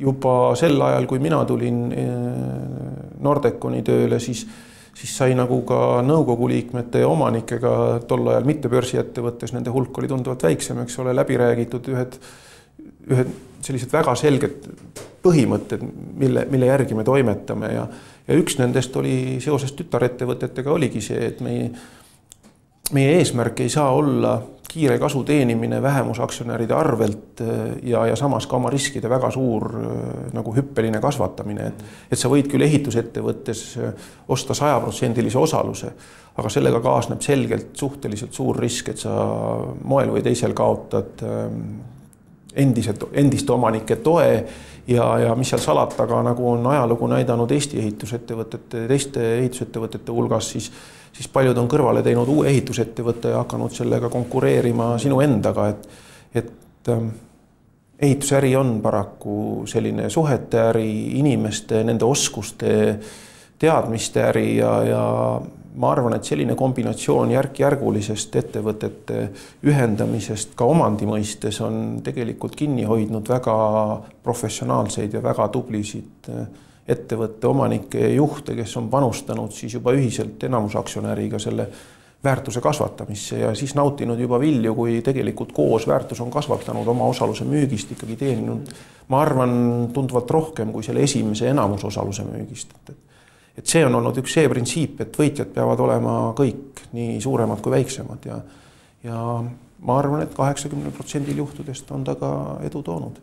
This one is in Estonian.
juba sel ajal, kui mina tulin Nordeconi tööle, siis sai nagu ka nõukogu liikmete ja omanikega tol ajal mitte börsiettevõttes, nende hulk oli tunduvalt väiksem, eks ole, läbi räägitud ühed sellised väga selged põhimõtted, mille järgi me toimetame ja üks nendest oli seoses tütarettevõtetega oligi see, et meie eesmärk ei saa olla kiire kasu teenimine vähemusaktsionäride arvelt ja samas ka oma riskide väga suur nagu hüppeline kasvatamine, et sa võid küll ehitusettevõttes osta 100% osaluse, aga sellega kaasneb selgelt suhteliselt suur risk, et sa moel või teisel kaotad endiste omanike toe ja mis seal salata, aga nagu on ajalugu näidanud Eesti ehitusettevõtete, teiste ehitusettevõtete hulgas, siis paljud on kõrvale teinud uue ehitusettevõtte ja hakanud sellega konkureerima sinu endaga, et ehitusäri on paraku selline suhete äri, inimeste, nende oskuste, teadmiste äri ja ma arvan, et selline kombinatsioon järk-järgulisest ettevõtete ühendamisest ka omandi mõistes on tegelikult kinni hoidnud väga professionaalseid ja väga tublisid ettevõtte omanike juhte, kes on panustanud siis juba ühiselt enamusaktsionäriga selle väärtuse kasvatamisse ja siis nautinud juba vilju, kui tegelikult koos väärtus on kasvatanud oma osaluse müügist ikkagi teeninud, ma arvan, tunduvalt rohkem kui selle esimese enamusosaluse müügist. Et see on olnud üks see printsiip, et võitjad peavad olema kõik, nii suuremad kui väiksemad ja ma arvan, et 80% juhtudest on ta ka edu toonud.